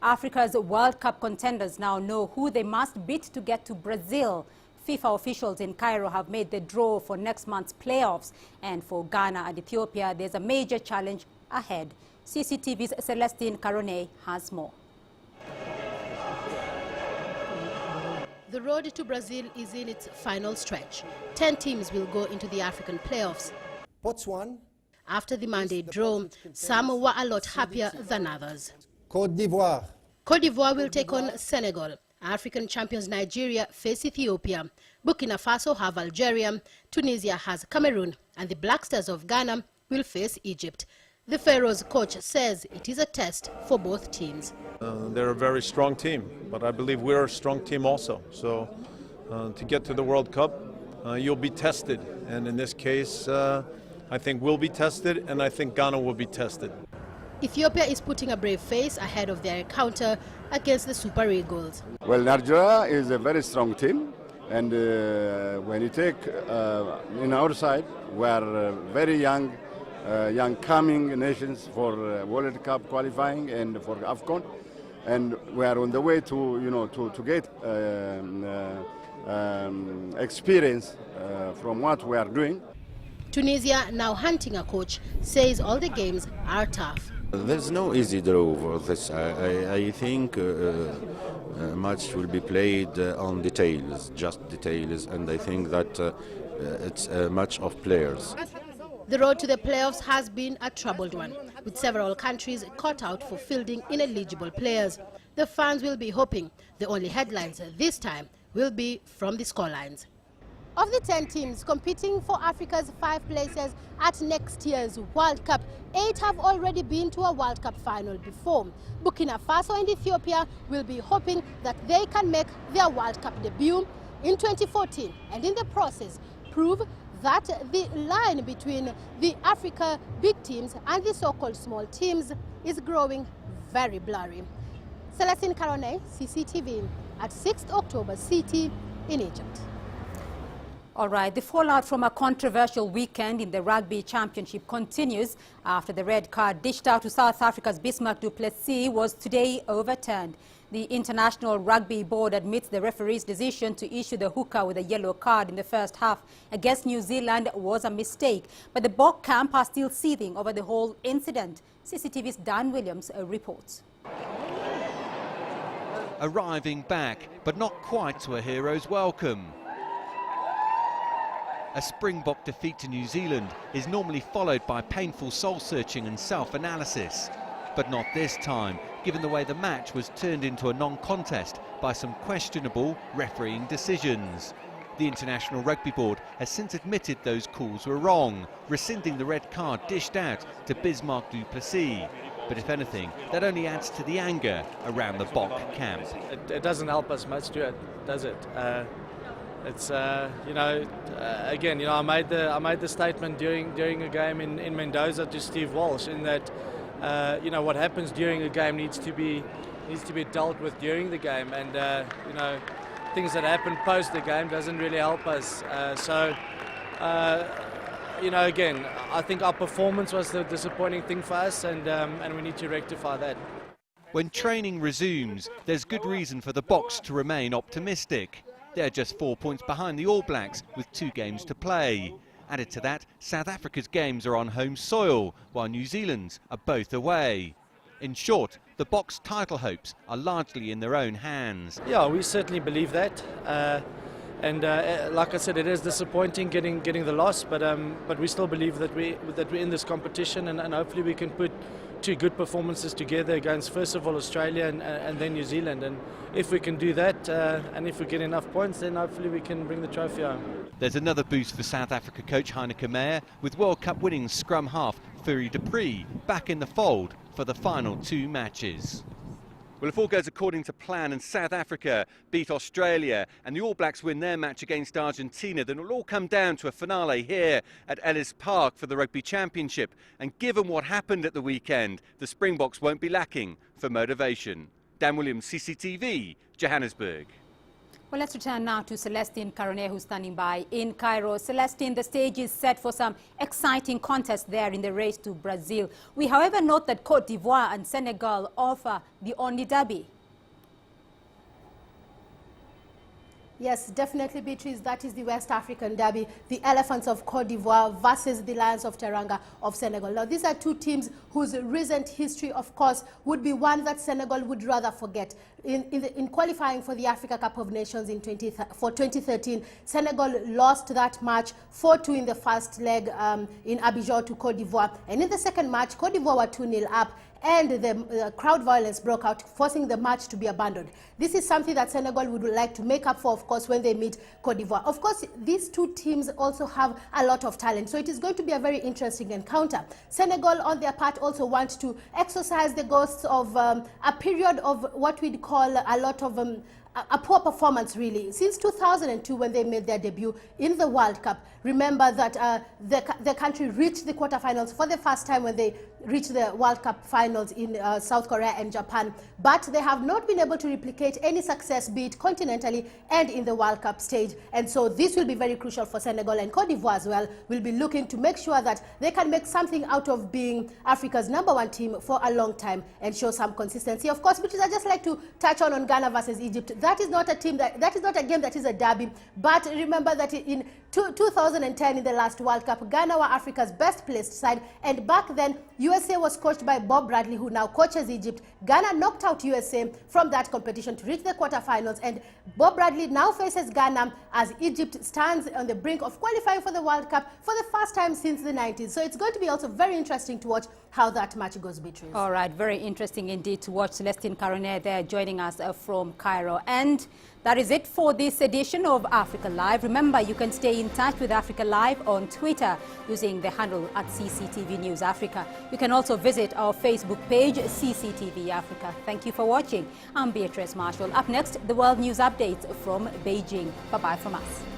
Africa's World Cup contenders now know who they must beat to get to Brazil. FIFA officials in Cairo have made the draw for next month's playoffs. And for Ghana and Ethiopia, there's a major challenge ahead. CCTV's Celestine Carone has more. The road to Brazil is in its final stretch. 10 teams will go into the African playoffs. Botswana. After the mandate draw, some were a lot happier than others. Côte d'Ivoire. Côte d'Ivoire will take on Senegal. African champions Nigeria face Ethiopia. Burkina Faso have Algeria. Tunisia has Cameroon. And the Black Stars of Ghana will face Egypt. The Pharaohs coach says it is a test for both teams. They're a very strong team, but I believe we're a strong team also. So to get to the World Cup, you'll be tested. And in this case, I think we'll be tested, and I think Ghana will be tested. Ethiopia is putting a brave face ahead of their encounter against the Super Eagles. Well, Nigeria is a very strong team, and when you take in our side, we are very young coming nations for World Cup qualifying and for AFCON, and we are on the way to to get experience from what we are doing. Tunisia, now hunting a coach, says all the games are tough. There's no easy draw for this. I think much will be played on details, just details, and I think that it's a match of players. The road to the playoffs has been a troubled one, with several countries caught out for fielding ineligible players. The fans will be hoping the only headlines this time will be from the scorelines. Of the 10 teams competing for Africa's 5 places at next year's World Cup, 8 have already been to a World Cup final before. Burkina Faso and Ethiopia will be hoping that they can make their World Cup debut in 2014 and in the process prove that the line between the Africa big teams and the so-called small teams is growing very blurry. Celestine Carone, CCTV, at 6th October City in Egypt. All right, the fallout from a controversial weekend in the Rugby Championship continues after the red card dished out to South Africa's Bismarck du Plessis was today overturned. The International Rugby Board admits the referee's decision to issue the hooker with a yellow card in the first half against New Zealand was a mistake. But the Bok camp are still seething over the whole incident. CCTV's Dan Williams reports. Arriving back, but not quite to a hero's welcome. A Springbok defeat to New Zealand is normally followed by painful soul-searching and self-analysis. But not this time, given the way the match was turned into a non-contest by some questionable refereeing decisions. The International Rugby Board has since admitted those calls were wrong, rescinding the red card dished out to Bismarck du Plessis. But if anything, that only adds to the anger around the Bok camp. It doesn't help us much, does it? It's again, I made the statement during a game in Mendoza to Steve Walsh in that what happens during a game needs to be dealt with during the game, and things that happen post the game doesn't really help us. Again, I think our performance was the disappointing thing for us, and we need to rectify that. When training resumes, there's good reason for the Boks to remain optimistic. They're just 4 points behind the All Blacks with 2 games to play. Added to that, South Africa's games are on home soil, while New Zealand's are both away. In short, the Boks' title hopes are largely in their own hands. Yeah, we certainly believe that. Like I said, it is disappointing getting the loss, but we still believe that we're in this competition, and hopefully we can put 2 good performances together against, first of all, Australia and then New Zealand. And if we can do that, and if we get enough points, then hopefully we can bring the trophy home. There's another boost for South Africa coach Heineke Meyer, with World Cup winning scrum half Fourie du Preez back in the fold for the final 2 matches. Well, if all goes according to plan and South Africa beat Australia and the All Blacks win their match against Argentina, then it'll all come down to a finale here at Ellis Park for the Rugby Championship. And given what happened at the weekend, the Springboks won't be lacking for motivation. Dan Williams, CCTV, Johannesburg. Well, let's return now to Celestine Caronet, who's standing by in Cairo. Celestine, the stage is set for some exciting contests there in the race to Brazil. We, however, note that Cote d'Ivoire and Senegal offer the only derby. Yes, definitely, Beatrice. That is the West African derby, the Elephants of Cote d'Ivoire versus the Lions of Teranga of Senegal. Now, these are two teams whose recent history, of course, would be one that Senegal would rather forget. In qualifying for the Africa Cup of Nations for 2013, Senegal lost that match 4-2 in the first leg in Abidjan to Cote d'Ivoire. And in the second match, Cote d'Ivoire were 2-0 up, and the crowd violence broke out, forcing the match to be abandoned. This is something that Senegal would like to make up for, of course, when they meet Cote d'Ivoire. Of course, these two teams also have a lot of talent, so it is going to be a very interesting encounter. Senegal, on their part, also want to exorcise the ghosts of a period of what we'd call a lot of a poor performance, really. Since 2002, when they made their debut in the World Cup, remember that the country reached the quarterfinals for the first time when they reached the World Cup finals in South Korea and Japan. But they have not been able to replicate any success, be it continentally and in the World Cup stage. And so this will be very crucial for Senegal, and Cote d'Ivoire as well will be looking to make sure that they can make something out of being Africa's #1 team for a long time and show some consistency. Of course, which is I just like to touch on Ghana versus Egypt. That is not a team that is not a game that is a derby. But remember that in 2010, in the last World Cup, Ghana were Africa's best placed side, and back then USA was coached by Bob Bradley, who now coaches Egypt. Ghana knocked out USA from that competition to reach the quarterfinals, and Bob Bradley now faces Ghana as Egypt stands on the brink of qualifying for the World Cup for the first time since the 90s. So it's going to be also very interesting to watch how that match goes, Beatrice. All right, very interesting indeed to watch. Celestine Caronet there joining us from Cairo. And that is it for this edition of Africa Live. Remember, you can stay in touch with Africa Live on Twitter using the handle @CCTV News Africa. You can also visit our Facebook page, CCTV Africa. Thank you for watching. I'm Beatrice Marshall. Up next, the World News Updates from Beijing. Bye-bye from us.